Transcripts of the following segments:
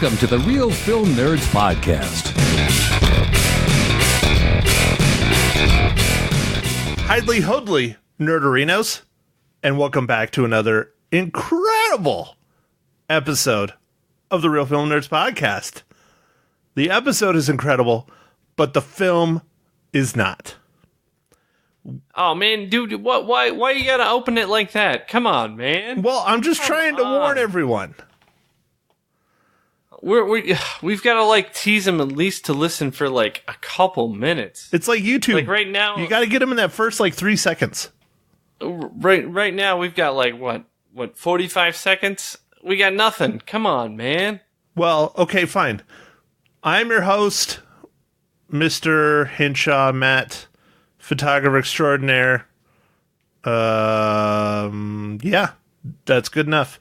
Welcome to the Real Film Nerds Podcast. Hidely hodly, nerderinos, and welcome back to another incredible episode of the Real Film Nerds Podcast. The episode is incredible, but the film is not. Oh man, dude, what? Why you gotta open it like that? Come on, man. Well, I'm just trying to warn everyone. We've got to like tease them at least to listen for like a couple minutes. It's like YouTube. Like right now, you got to get them in that first like 3 seconds. Right now, we've got like what 45 seconds. We got nothing. Come on, man. Well, okay, fine. I'm your host, Mr. Hinshaw Matt, photographer extraordinaire. Yeah, that's good enough.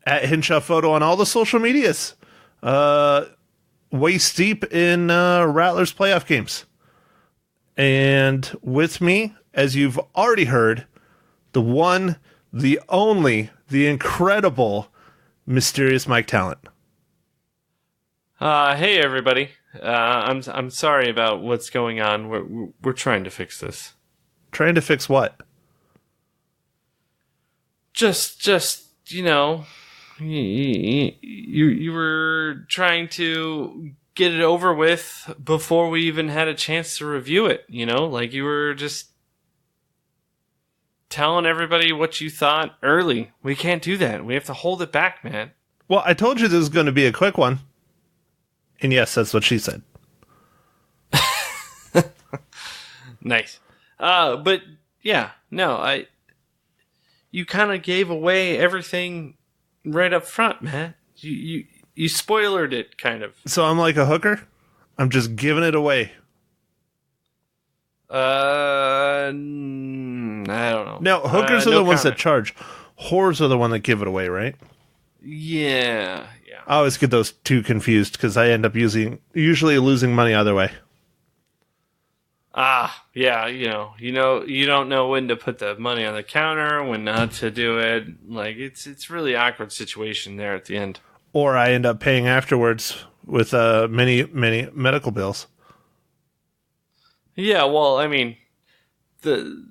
At Hinshaw Photo on all the social medias. Waist deep in Rattlers playoff games. And with me, as you've already heard, the one, the only, the incredible, mysterious Mike Talent. Hey everybody. I'm sorry about what's going on. We're trying to fix this. Trying to fix what? Just you know, you were trying to get it over with before we even had a chance to review it. You know, like you were just telling everybody what you thought early. We can't do that. We have to hold it back, man. Well, I told you this was going to be a quick one. And yes, that's what she said. Nice. But yeah, no, you kind of gave away everything right up front, man. You spoilered it, kind of. So I'm like a hooker? I'm just giving it away. I don't know. No, hookers are the ones that charge. Whores are the one that give it away, right? Yeah. I always get those two confused because I end up usually losing money either way. Yeah, you don't know when to put the money on the counter, when not to do it. Like it's really awkward situation there at the end. Or I end up paying afterwards with many medical bills. Yeah, well, I mean, the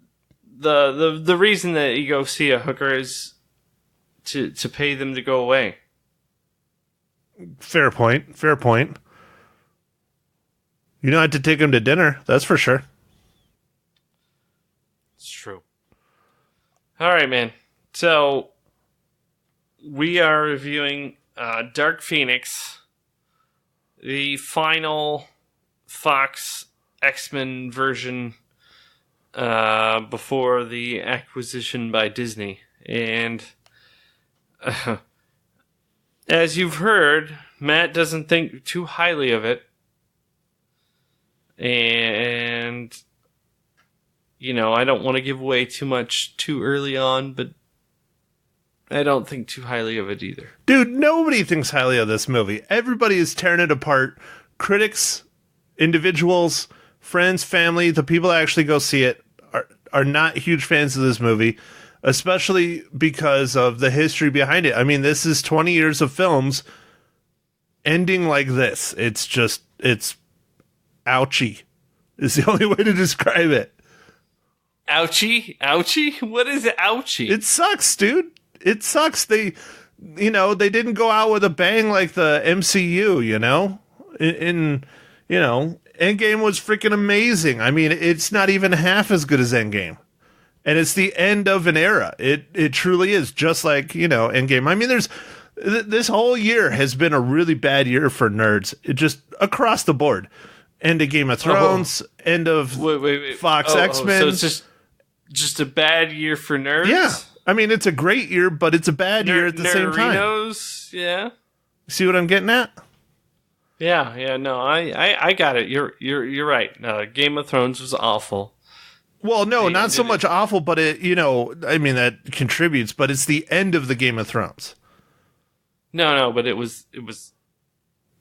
reason that you go see a hooker is to pay them to go away. Fair point. You don't have to take them to dinner, that's for sure. It's true. All right, man. So, we are reviewing Dark Phoenix, the final Fox X-Men version before the acquisition by Disney. And as you've heard, Matt doesn't think too highly of it. And, you know, I don't want to give away too much too early on, but I don't think too highly of it either. Dude, nobody thinks highly of this movie. Everybody is tearing it apart. Critics, individuals, friends, family, the people that actually go see it are not huge fans of this movie, especially because of the history behind it. I mean, this is 20 years of films ending like this. It's ouchie is the only way to describe it. Ouchie? What is ouchie? It sucks, dude. It sucks. They didn't go out with a bang like the MCU, you know? Endgame was freaking amazing. I mean, it's not even half as good as Endgame. And it's the end of an era. It truly is, just like, Endgame. I mean, this whole year has been a really bad year for nerds. It just across the board. End of Game of Thrones, end of Fox X-Men. So it's just a bad year for nerds? Yeah. I mean, it's a great year, but it's a bad year at the same time. Nerderinos, yeah. See what I'm getting at? Yeah, no, I got it. You're right. Game of Thrones was awful. Well, no, not so much awful, but that contributes, but it's the end of the Game of Thrones. No, but it was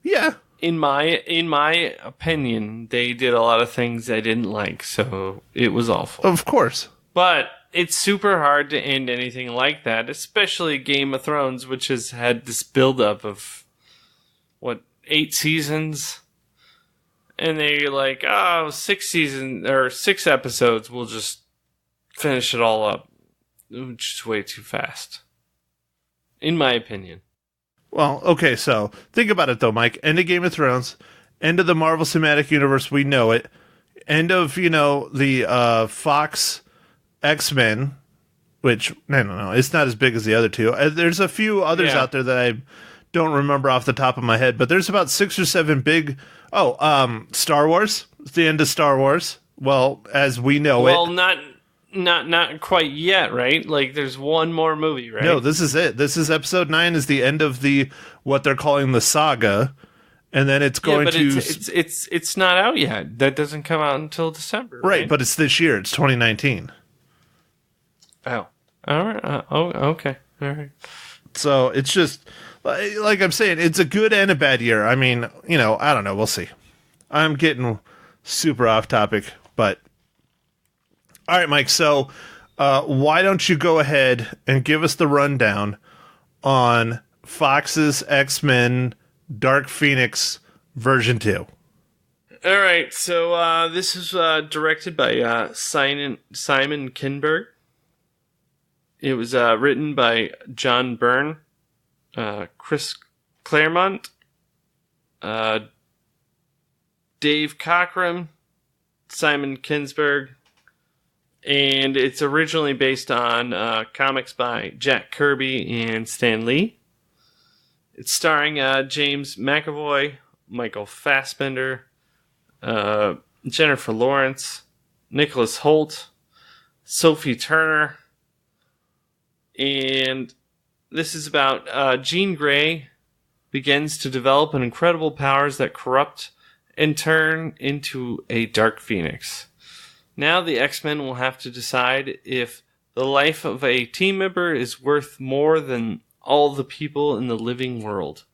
yeah. In my opinion, they did a lot of things I didn't like, so it was awful. Of course. But it's super hard to end anything like that, especially Game of Thrones, which has had this buildup of 8 seasons. And they're like, 6 seasons or 6 episodes, we'll just finish it all up. Which is way too fast. In my opinion. Well, okay, so think about it though, Mike. End of Game of Thrones, end of the Marvel Cinematic Universe, we know it. End of, the Fox X-Men, which, I don't know, it's not as big as the other two. There's a few others out there that I don't remember off the top of my head, but there's about 6 or 7 big... Star Wars. It's the end of Star Wars. Well, as we know it. Well, not quite yet, right? Like, there's one more movie, right? No, this is it. This is episode 9 is the end of what they're calling the saga. And then it's going to... It's not out yet. That doesn't come out until December, right? But it's this year. It's 2019. Oh. All right. Okay. All right. So it's just... Like I'm saying, it's a good and a bad year. I mean, I don't know. We'll see. I'm getting super off topic, but... All right, Mike. So why don't you go ahead and give us the rundown on Fox's X-Men Dark Phoenix version 2? All right. So this is directed by Simon Kinberg. It was written by John Byrne. Chris Claremont, Dave Cockrum, Simon Kinberg, and it's originally based on comics by Jack Kirby and Stan Lee. It's starring James McAvoy, Michael Fassbender, Jennifer Lawrence, Nicholas Hoult, Sophie Turner, and this is about Jean Grey begins to develop an incredible powers that corrupt and turn into a Dark Phoenix. Now the X-Men will have to decide if the life of a team member is worth more than all the people in the living world.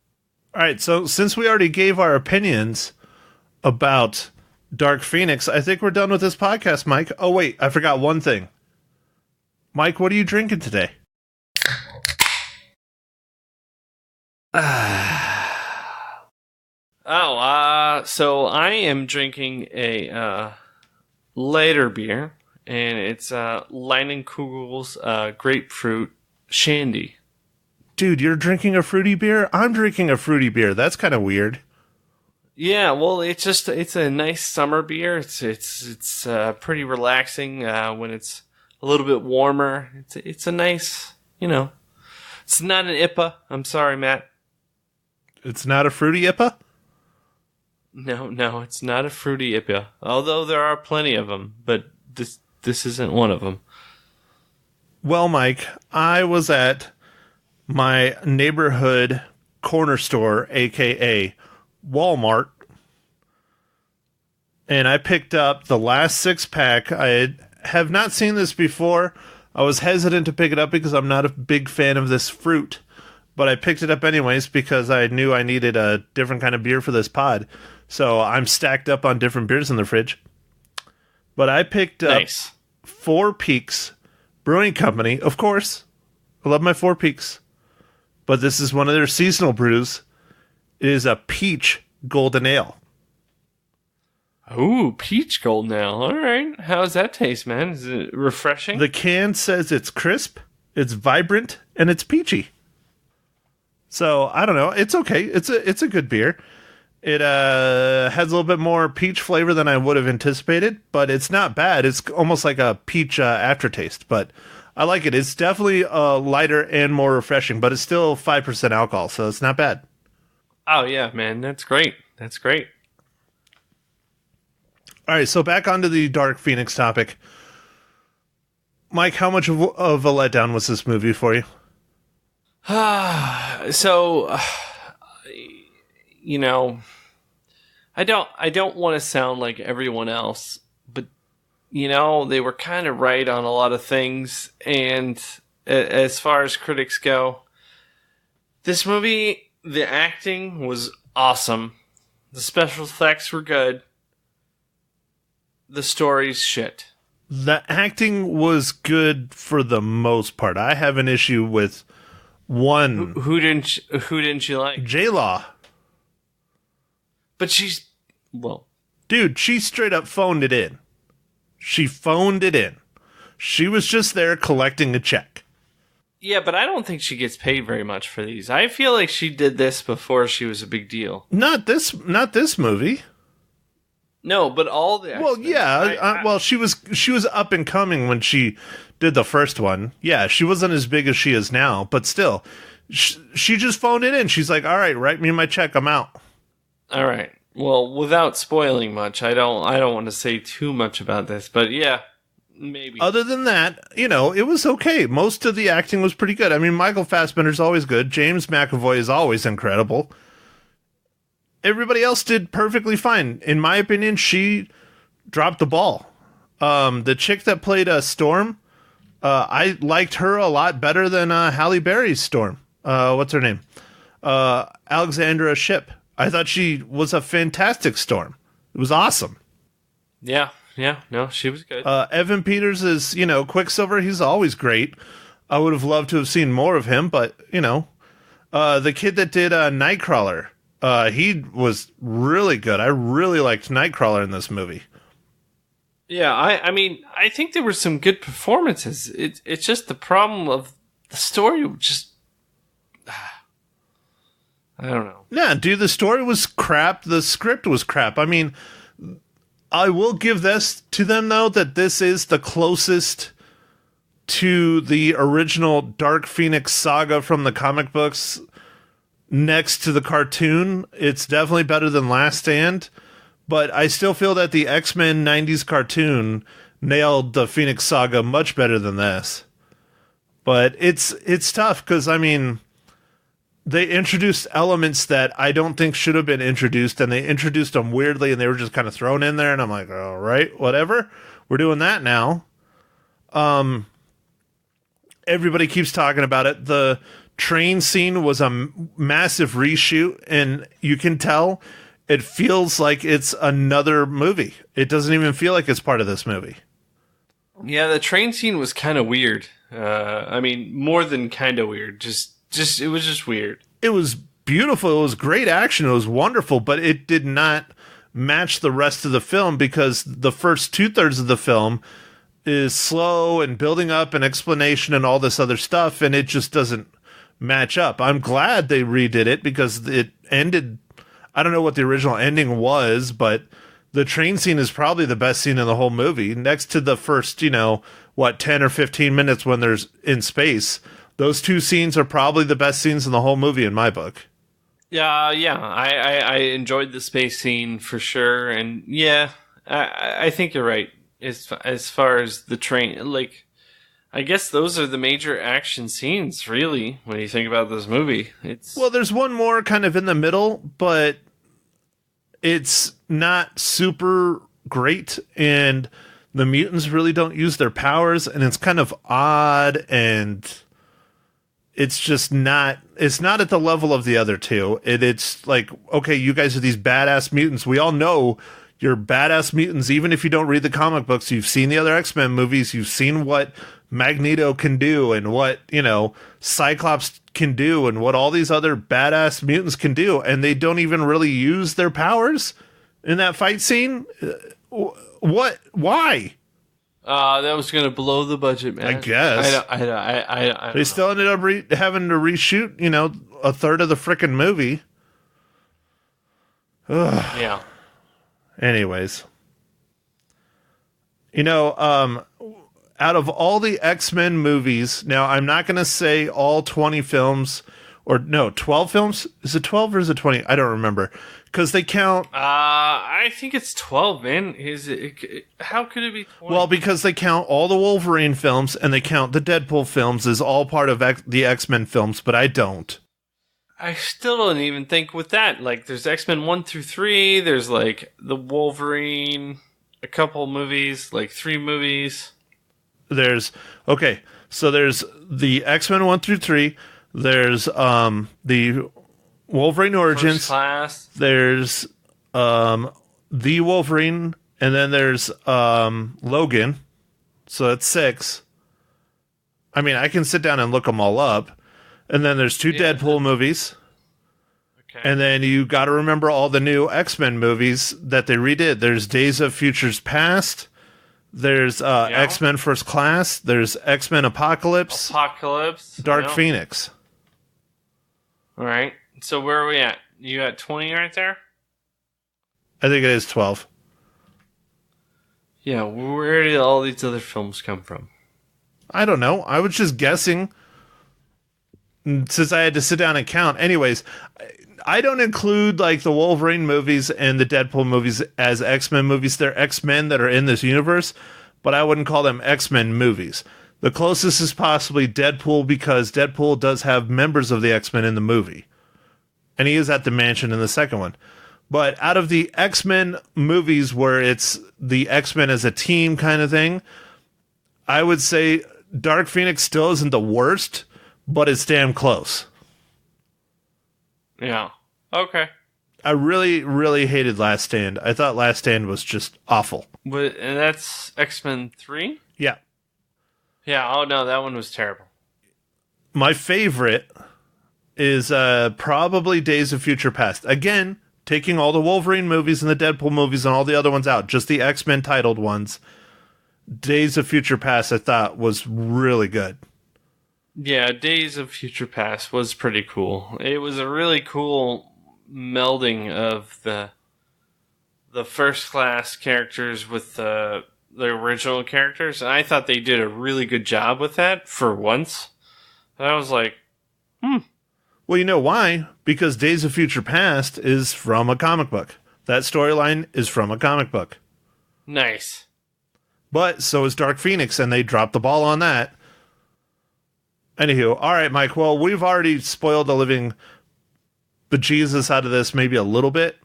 All right, so since we already gave our opinions about Dark Phoenix, I think we're done with this podcast, Mike. Oh, wait, I forgot one thing. Mike, what are you drinking today? So I am drinking a lighter beer, and it's Leinenkugel's grapefruit shandy. Dude, you're drinking a fruity beer? I'm drinking a fruity beer. That's kind of weird. Yeah, well, it's a nice summer beer. It's pretty relaxing when it's a little bit warmer. It's a nice, it's not an IPA. I'm sorry, Matt. It's not a fruity IPA? No, it's not a fruity IPA. Although there are plenty of them, but this isn't one of them. Well, Mike, I was at my neighborhood corner store, aka Walmart, and I picked up the last 6-pack. I have not seen this before. I was hesitant to pick it up because I'm not a big fan of this fruit, but I picked it up anyways because I knew I needed a different kind of beer for this pod. So I'm stacked up on different beers in the fridge. But I picked up Four Peaks Brewing Company. Of course, I love my Four Peaks. But this is one of their seasonal brews. It is a peach golden ale. Ooh, peach golden ale. All right. How does that taste, man? Is it refreshing? The can says it's crisp, it's vibrant, and it's peachy. So, I don't know. It's okay. It's a good beer. It has a little bit more peach flavor than I would have anticipated, but it's not bad. It's almost like a peach aftertaste, but I like it. It's definitely lighter and more refreshing, but it's still 5% alcohol, so it's not bad. Oh, yeah, man. That's great. That's great. All right, so back onto the Dark Phoenix topic. Mike, how much of a letdown was this movie for you? So, I don't want to sound like everyone else, but, they were kind of right on a lot of things. And as far as critics go, this movie, the acting was awesome. The special effects were good. The story's shit. The acting was good for the most part. I have an issue with one. Who didn't you like? J-Law. But she's, well, dude, she straight up phoned it in. She phoned it in. She was just there collecting a check. yeah, but I don't think she gets paid very much for these. I feel like she did this before she was a big deal. Not this movie. No, but all the Well, X-Men, yeah. Well, she was up and coming when she did the first one. Yeah, she wasn't as big as she is now, but still, she just phoned it in. She's like, "All right, write me my check. I'm out." all right. Well, without spoiling much, I don't want to say too much about this, but yeah, maybe. Other than that, it was okay. Most of the acting was pretty good. I mean, Michael Fassbender's always good. James McAvoy is always incredible. Everybody else did perfectly fine. In my opinion, she dropped the ball. The chick that played Storm, I liked her a lot better than Halle Berry's Storm. What's her name? Alexandra Shipp. I thought she was a fantastic Storm. It was awesome. Yeah, no, she was good. Evan Peters is, Quicksilver. He's always great. I would have loved to have seen more of him, but, the kid that did Nightcrawler, he was really good. I really liked Nightcrawler in this movie. Yeah, I mean, I think there were some good performances. It's just the problem of the story just... I don't know. Yeah, dude, the story was crap. The script was crap. I mean, I will give this to them, though, that this is the closest to the original Dark Phoenix Saga from the comic books next to the cartoon. It's definitely better than Last Stand, but I still feel that the X-Men 90s cartoon nailed the Phoenix Saga much better than this. But it's tough because, I mean, they introduced elements that I don't think should have been introduced, and they introduced them weirdly, and they were just kind of thrown in there, and I'm like, all right, whatever. We're doing that now. Everybody keeps talking about it. The train scene was a massive reshoot, and you can tell it feels like it's another movie. It doesn't even feel like it's part of this movie. Yeah, the train scene was kind of weird. I mean, more than kind of weird. Just it was just weird. It was beautiful. It was great action. It was wonderful, but it did not match the rest of the film because the first 2/3 of the film is slow and building up an explanation and all this other stuff, and it just doesn't match up. I'm glad they redid it because it ended... I don't know what the original ending was, but the train scene is probably the best scene in the whole movie. Next to the first, 10 or 15 minutes when there's in space, those two scenes are probably the best scenes in the whole movie in my book. Yeah, I enjoyed the space scene for sure, and yeah, I think you're right. As far as the train, like, I guess those are the major action scenes, really, when you think about this movie. Well, there's one more kind of in the middle, but it's not super great, and the mutants really don't use their powers, and it's kind of odd, and it's just not... It's not at the level of the other two. It's like, okay, you guys are these badass mutants. We all know you're badass mutants, even if you don't read the comic books. You've seen the other X-Men movies. You've seen what Magneto can do and what, Cyclops can do and what all these other badass mutants can do. And they don't even really use their powers in that fight scene. What? Why? That was going to blow the budget, man. I guess. I they still ended up having to reshoot, a third of the frickin' movie. Ugh. Yeah. Anyways, out of all the X-Men movies, now I'm not going to say all 20 films, or no, 12 films? Is it 12 or is it 20? I don't remember. Because they count... I think it's 12, man. How could it be 20? Well, because they count all the Wolverine films and they count the Deadpool films as all part of the X-Men films, but I don't. I still don't even think with that. Like, there's X-Men 1 through 3. There's, like, the Wolverine, a couple movies, like 3 movies. Okay, so there's the X-Men 1 through 3. There's the Wolverine Origins. First Class. There's the Wolverine, and then there's Logan. So that's 6. I mean, I can sit down and look them all up. And then there's 2 Deadpool movies. Okay. And then you got to remember all the new X-Men movies that they redid. There's Days of Futures Past. There's X-Men First Class. There's X-Men Apocalypse. Dark Phoenix. All right. So where are we at? You got 20 right there? I think it is 12. Yeah, where did all these other films come from? I don't know. I was just guessing since I had to sit down and count. Anyways, I don't include like the Wolverine movies and the Deadpool movies as X-Men movies. They're X-Men that are in this universe, but I wouldn't call them X-Men movies. The closest is possibly Deadpool because Deadpool does have members of the X-Men in the movie. And he is at the mansion in the second one. But out of the X-Men movies where it's the X-Men as a team kind of thing, I would say Dark Phoenix still isn't the worst, but it's damn close. Yeah. Okay. I really, really hated Last Stand. I thought Last Stand was just awful. And that's X-Men 3? Yeah. Yeah, oh no, that one was terrible. My favorite is probably Days of Future Past. Again, taking all the Wolverine movies and the Deadpool movies and all the other ones out, just the X-Men titled ones. Days of Future Past, I thought, was really good. Yeah, Days of Future Past was pretty cool. It was a really cool melding of the first class characters with the original characters, and I thought they did a really good job with that for once. And I was like, Well, you know why? Because Days of Future Past is from a comic book. That storyline is from a comic book. Nice. But so is Dark Phoenix, and they dropped the ball on that. Anywho, all right, Mike. Well, we've already spoiled the living bejesus out of this maybe a little bit.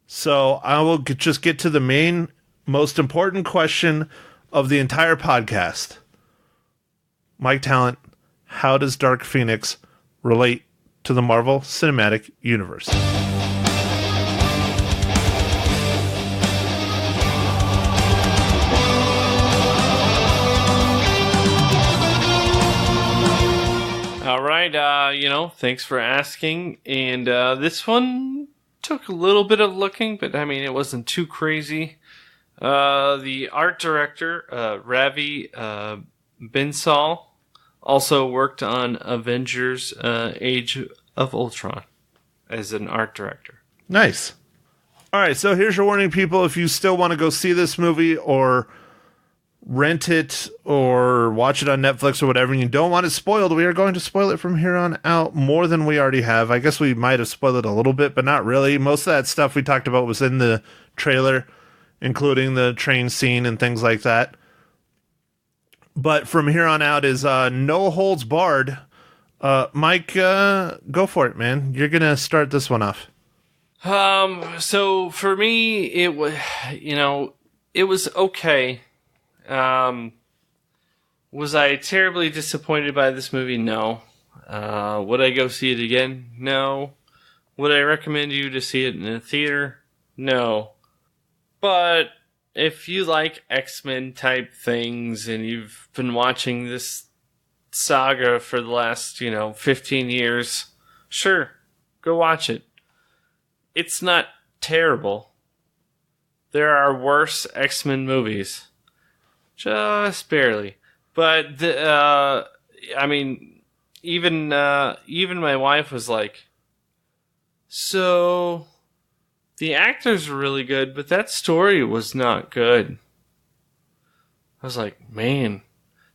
So I will just get to the main, most important question of the entire podcast. Mike Talent, how does Dark Phoenix relate to the Marvel Cinematic Universe? All right, thanks for asking. And this one took a little bit of looking, but I mean, it wasn't too crazy. The art director, Ravi Bensal, also worked on Avengers Age of Ultron as an art director. Nice. All right, so here's your warning, people. If you still want to go see this movie or rent it or watch it on Netflix or whatever, and you don't want it spoiled, we are going to spoil it from here on out more than we already have. I guess we might have spoiled it a little bit, but not really. Most of that stuff we talked about was in the trailer, including the train scene and things like that. But from here on out is no holds barred. Mike, go for it, man. You're going to start this one off. So for me, it was, it was okay. Was I terribly disappointed by this movie? No. Would I go see it again? No. Would I recommend you to see it in a theater? No. But if you like X-Men type things and you've been watching this saga for the last, 15 years, sure, go watch it. It's not terrible. There are worse X-Men movies. Just barely. But, even my wife was like, so the actors were really good, but that story was not good. I was like, man,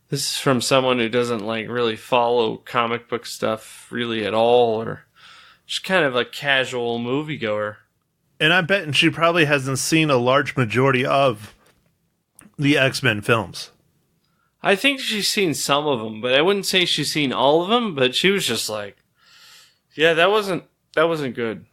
this is from someone who doesn't really follow comic book stuff really at all, or just kind of a casual moviegoer. And I'm betting she probably hasn't seen a large majority of the X-Men films. I think she's seen some of them, but I wouldn't say she's seen all of them, but she was just like, yeah, that wasn't good.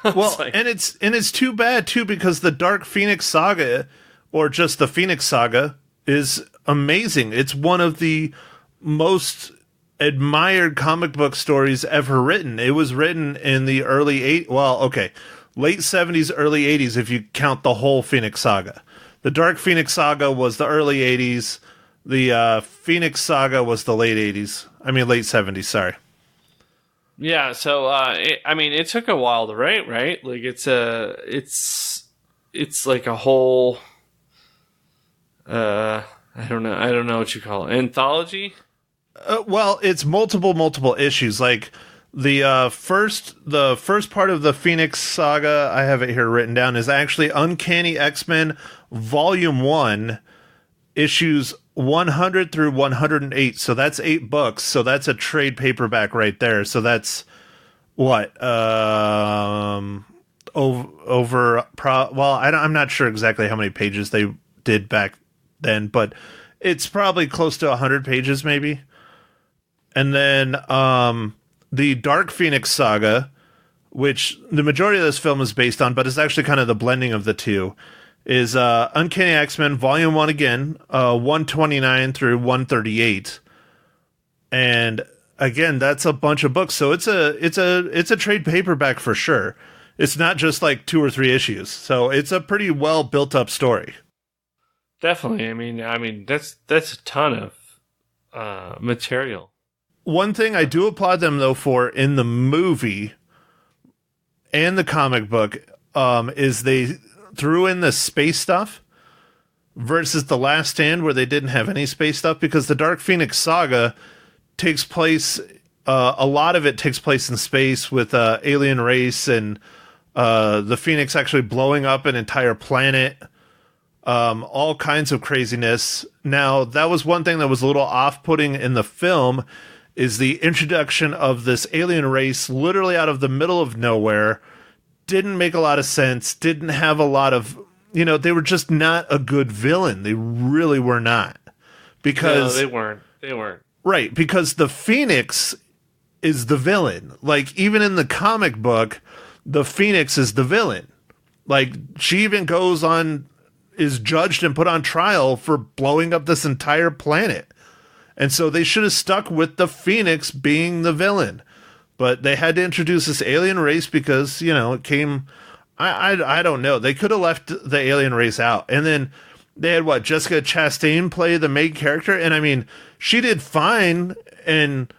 Well, and it's too bad too, because the Dark Phoenix Saga, or just the Phoenix Saga, is amazing. It's one of the most admired comic book stories ever written. It was written in the late 70s, early 80s if you count the whole Phoenix Saga. The Dark Phoenix Saga was the early 80s. The Phoenix Saga was the late 70s, sorry. Yeah, so it took a while to write, right? Like it's like a whole I don't know what you call it. Anthology? Well, it's multiple issues. Like the first part of the Phoenix Saga, I have it here written down, is actually Uncanny X-Men Volume 1, issues 100 through 108. So that's 8 books. So that's a trade paperback right there. So that's what I'm not sure exactly how many pages they did back then, but it's probably close to 100 pages maybe. And then the Dark Phoenix Saga, which the majority of this film is based on, but it's actually kind of the blending of the two, is Uncanny X-Men Volume 1 again, 129 through 138. And again, that's a bunch of books. So it's a trade paperback for sure. It's not just like 2 or 3 issues. So it's a pretty well built up story. Definitely. I mean that's a ton of material. One thing I do applaud them though for in the movie and the comic book is they threw in the space stuff versus the Last Stand where they didn't have any space stuff, because the Dark Phoenix Saga takes place, a lot of it takes place in space with alien race and the Phoenix actually blowing up an entire planet, all kinds of craziness. Now, that was one thing that was a little off-putting in the film, is the introduction of this alien race literally out of the middle of nowhere. Didn't make a lot of sense, didn't have a lot of, they were just not a good villain. They really were not. Because no, they weren't. Right, because the Phoenix is the villain. Like, even in the comic book, the Phoenix is the villain. Like, she even is judged and put on trial for blowing up this entire planet. And so they should have stuck with the Phoenix being the villain. But they had to introduce this alien race because, it came... I don't know. They could have left the alien race out. And then they had, Jessica Chastain play the main character? And, I mean, she did fine. And,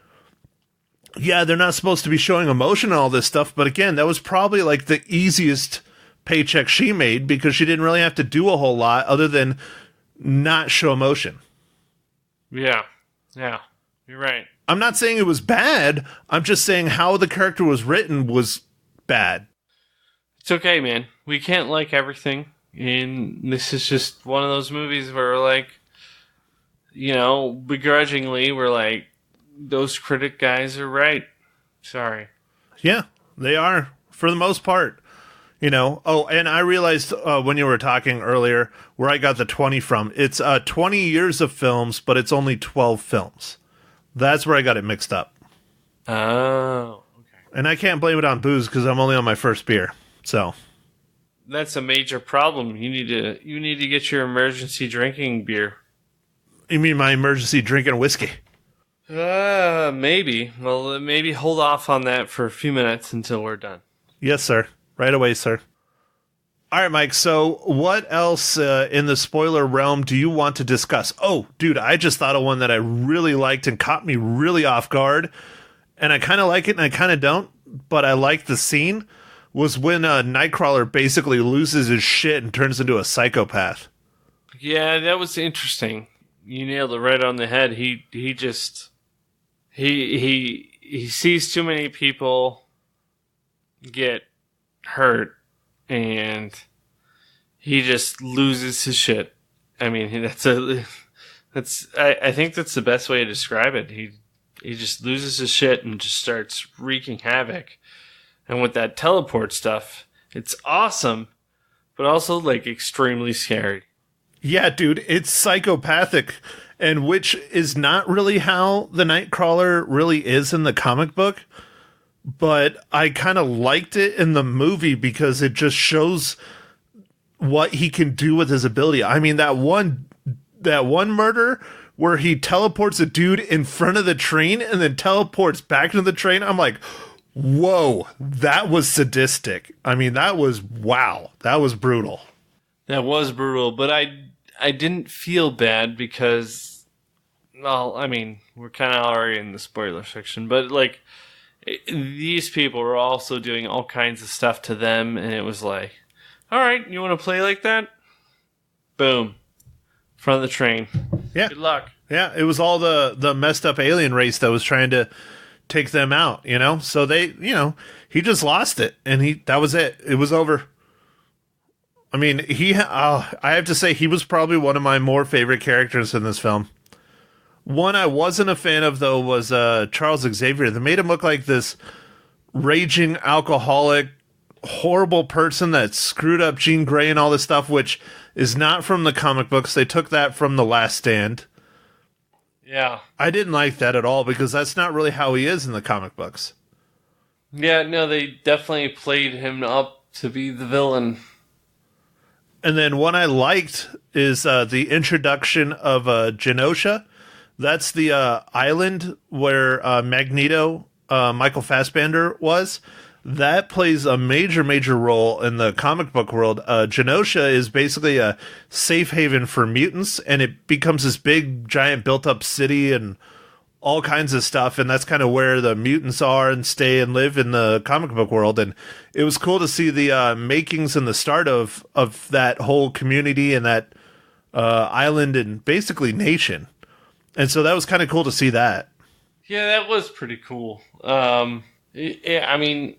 yeah, they're not supposed to be showing emotion and all this stuff. But, again, that was probably, like, the easiest paycheck she made because she didn't really have to do a whole lot other than not show emotion. Yeah. Yeah. You're right. I'm not saying it was bad. I'm just saying how the character was written was bad. It's okay, man. We can't like everything. And this is just one of those movies where, begrudgingly, we're like, those critic guys are right. Sorry. Yeah, they are, for the most part. Oh, and I realized when you were talking earlier where I got the 20 from. It's 20 years of films, but it's only 12 films. That's where I got it mixed up. Oh, okay. And I can't blame it on booze because I'm only on my first beer. So that's a major problem. You need to get your emergency drinking beer. You mean my emergency drinking whiskey? Maybe. Well, maybe hold off on that for a few minutes until we're done. Yes, sir. Right away, sir. All right, Mike. So what else in the spoiler realm do you want to discuss? Oh, dude, I just thought of one that I really liked and caught me really off guard. And I kind of like it and I kind of don't, but I like the scene. Was when Nightcrawler basically loses his shit and turns into a psychopath. Yeah, that was interesting. You nailed it right on the head. He sees too many people get hurt and he just loses his shit. I mean, I think that's the best way to describe it. He just loses his shit and just starts wreaking havoc. And with that teleport stuff, it's awesome, but also, extremely scary. Yeah, dude, it's psychopathic, and which is not really how the Nightcrawler really is in the comic book. But I kind of liked it in the movie because it just shows what he can do with his ability. I mean, that one murder where he teleports a dude in front of the train and then teleports back into the train, I'm like... Whoa, that was sadistic. I mean, that was brutal. That was brutal, but I didn't feel bad because, well, I mean, we're kind of already in the spoiler section, but these people were also doing all kinds of stuff to them, and it was like, all right, you want to play like that? Boom. Front of the train. Yeah. Good luck. Yeah, it was all the messed up alien race that was trying to take them out, So they, he just lost it, and that was it. It was over. I mean, I have to say, he was probably one of my more favorite characters in this film. One I wasn't a fan of, though, was Charles Xavier. They made him look like this raging alcoholic, horrible person that screwed up Jean Grey and all this stuff, which is not from the comic books. They took that from The Last Stand. Yeah. I didn't like that at all, because that's not really how he is in the comic books. Yeah, no, they definitely played him up to be the villain. And then one I liked is the introduction of Genosha. That's the island where Magneto, Michael Fassbender, was. That plays a major, major role in the comic book world. Genosha is basically a safe haven for mutants, and it becomes this big, giant, built-up city and all kinds of stuff, and that's kind of where the mutants are and stay and live in the comic book world. And it was cool to see the makings and the start of that whole community and that island and basically nation. And so that was kind of cool to see that. Yeah, that was pretty cool. It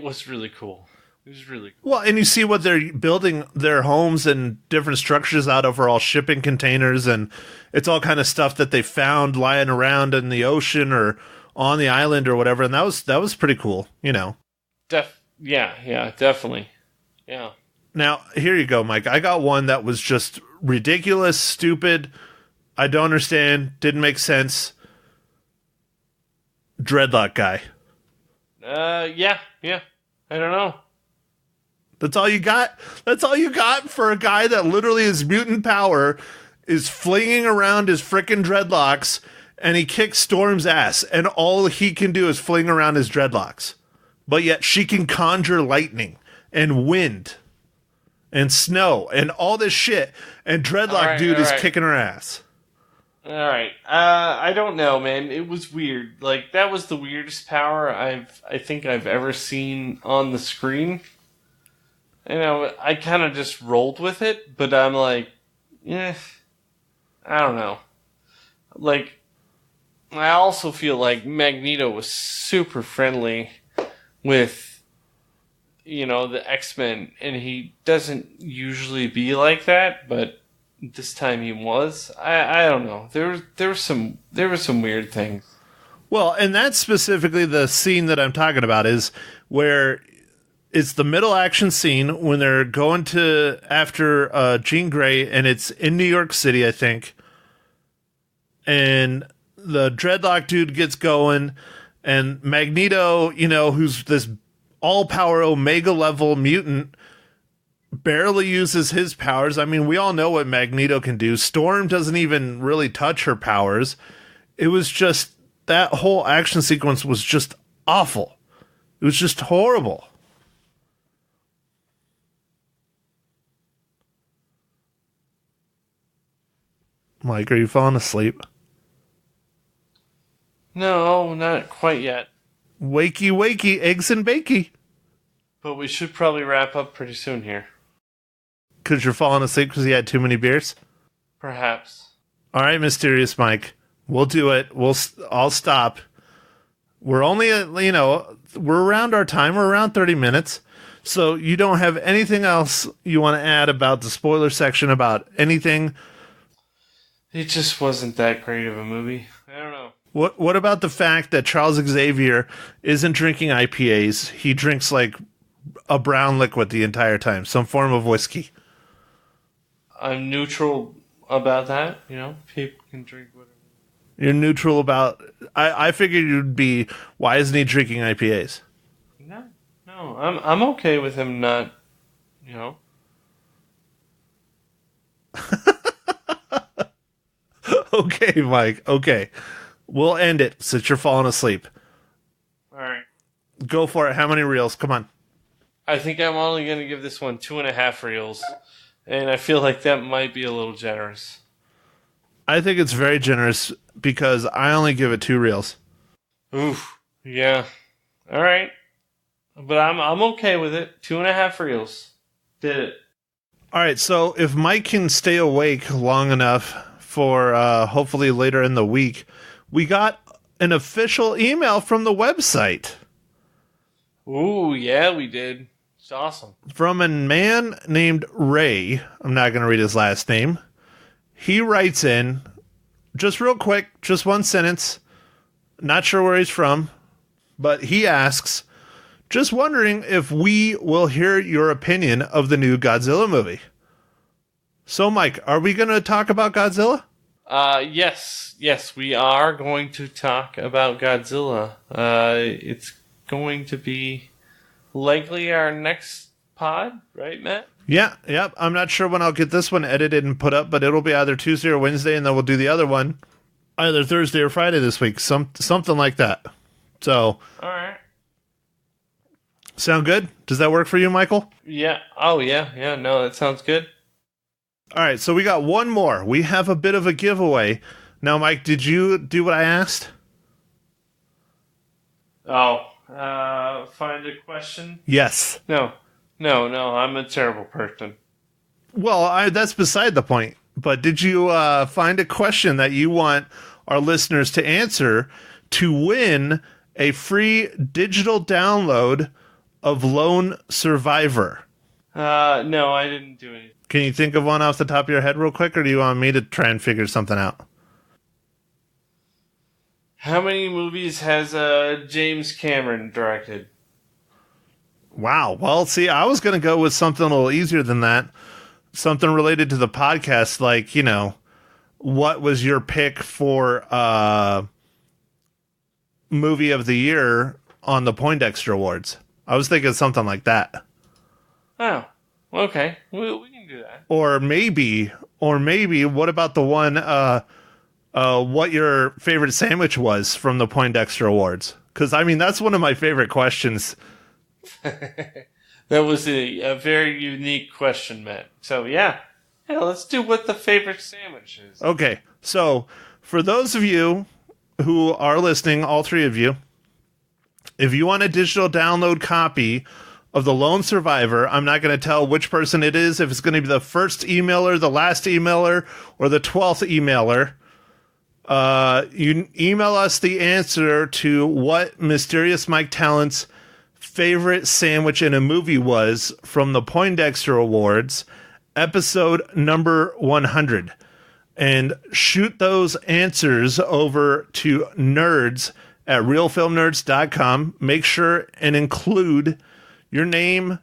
was really cool. It was really cool. Well, and you see what they're building their homes and different structures out of are all shipping containers, and it's all kind of stuff that they found lying around in the ocean or on the island or whatever, and that was pretty cool, Yeah, definitely. Yeah. Now, here you go, Mike. I got one that was just ridiculous, stupid, I don't understand, didn't make sense. Dreadlock guy. Yeah. I don't know. That's all you got? That's all you got for a guy that literally his mutant power is flinging around his frickin' dreadlocks, and he kicks Storm's ass, and all he can do is fling around his dreadlocks. But yet she can conjure lightning and wind and snow and all this shit, and Dreadlock dude is kicking her ass. All right. I don't know, man. It was weird. Like, that was the weirdest power I think I've ever seen on the screen. I kind of just rolled with it, but I'm like, I don't know. Like, I also feel like Magneto was super friendly with, the X-Men, and he doesn't usually be like that, but this time he was. I don't know. There were some weird things. Well, and that's specifically the scene that I'm talking about, is where it's the middle action scene when they're going after Jean Grey, and it's in New York City, I think. And the Dreadlock dude gets going, and Magneto, who's this all-power Omega level mutant, barely uses his powers. I mean, we all know what Magneto can do. Storm doesn't even really touch her powers. It was just, that whole action sequence was just awful. It was just horrible. Mike, are you falling asleep? No, not quite yet. Wakey, wakey, eggs and bakey. But we should probably wrap up pretty soon here. Because you're falling asleep because you had too many beers? Perhaps. All right, Mysterious Mike. We'll do it. I'll stop. We're only, we're around our time. We're around 30 minutes. So you don't have anything else you want to add about the spoiler section, about anything? It just wasn't that great of a movie. I don't know. What about the fact that Charles Xavier isn't drinking IPAs? He drinks like a brown liquid the entire time, some form of whiskey. I'm neutral about that. People can drink whatever. You're neutral about... I figured you'd be... Why isn't he drinking IPAs? No. I'm okay with him not, Okay, Mike. Okay. We'll end it since you're falling asleep. All right. Go for it. How many reels? Come on. I think I'm only going to give this one 2.5 reels. And I feel like that might be a little generous. I think it's very generous because I only give it 2 reels. Oof. Yeah. All right. But I'm okay with it. 2.5 reels. Did it. All right, so if Mike can stay awake long enough for hopefully later in the week, we got an official email from the website. Ooh, yeah, we did. It's awesome. From a man named Ray. I'm not going to read his last name. He writes in, just real quick, just one sentence. Not sure where he's from, but he asks, just wondering if we will hear your opinion of the new Godzilla movie. So, Mike, are we going to talk about Godzilla? Yes. Yes, we are going to talk about Godzilla. It's going to be likely our next pod, right, Matt? Yeah, yep. I'm not sure when I'll get this one edited and put up, but it'll be either Tuesday or Wednesday, and then we'll do the other one either Thursday or Friday this week. Something like that. So, all right. Sound good? Does that work for you, Michael? Yeah. Oh, yeah. Yeah, no, that sounds good. All right, so we got one more. We have a bit of a giveaway. Now, Mike, did you do what I asked? Oh, find a question? Yes. No, I'm a terrible person. Well, that's beside the point. But did you find a question that you want our listeners to answer to win a free digital download of Lone Survivor? No, I didn't do anything. Can you think of one off the top of your head real quick, or do you want me to try and figure something out? How many movies has James Cameron directed? Wow. Well, see, I was going to go with something a little easier than that. Something related to the podcast, like, you know, what was your pick for movie of the year on the Poindexter Awards? I was thinking something like that. Oh, okay. We can do that. Or maybe, what about the one, what your favorite sandwich was from the Poindexter Awards? Because, I mean, that's one of my favorite questions. That was a very unique question, Matt. So, yeah, let's do what the favorite sandwich is. Okay, so for those of you who are listening, all three of you, if you want a digital download copy of The Lone Survivor, I'm not going to tell which person it is, if it's going to be the first emailer, the last emailer, or the 12th emailer. You email us the answer to what Mysterious Mike Talent's favorite sandwich in a movie was from the Poindexter Awards, episode number 100. And shoot those answers over to nerds@realfilmnerds.com. Make sure and include your name,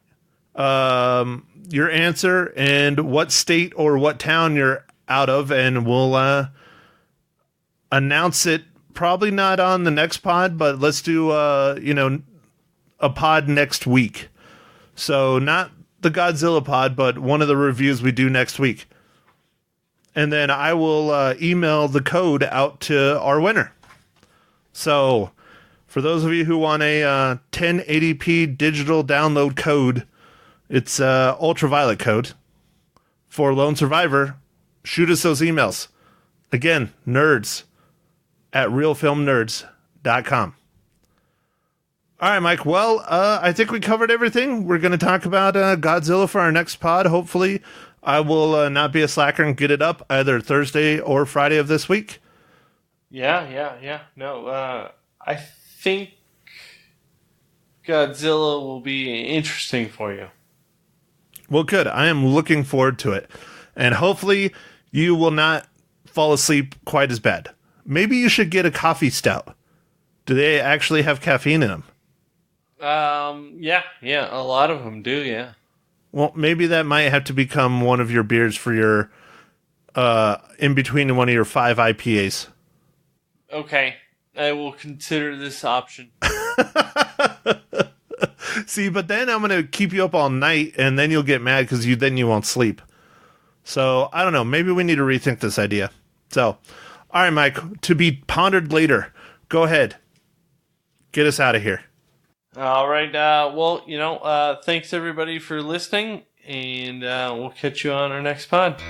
your answer, and what state or what town you're out of, and we'll announce it. Probably not on the next pod, but let's do a pod next week. So not the Godzilla pod, but one of the reviews we do next week. And then I will email the code out to our winner. So for those of you who want a 1080p digital download code, it's ultraviolet code for Lone Survivor. Shoot us those emails. Again, nerds@realfilmnerds.com. All right, Mike. Well, I think we covered everything. We're going to talk about Godzilla for our next pod. Hopefully, I will not be a slacker and get it up either Thursday or Friday of this week. Yeah. No, I think Godzilla will be interesting for you. Well, good. I am looking forward to it. And hopefully, you will not fall asleep quite as bad. Maybe you should get a coffee stout. Do they actually have caffeine in them? Yeah, a lot of them do, yeah. Well, maybe that might have to become one of your beers for your, in between one of your 5 IPAs. Okay, I will consider this option. See, but then I'm going to keep you up all night, and then you'll get mad because then you won't sleep. So, I don't know, maybe we need to rethink this idea. So, all right, Mike, to be pondered later. Go ahead. Get us out of here. All right. Well, thanks everybody for listening, and we'll catch you on our next pod.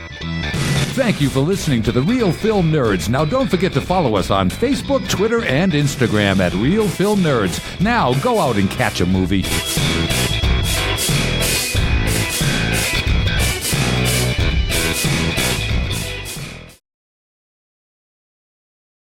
Thank you for listening to The Real Film Nerds. Now, don't forget to follow us on Facebook, Twitter, and Instagram at Real Film Nerds. Now, go out and catch a movie.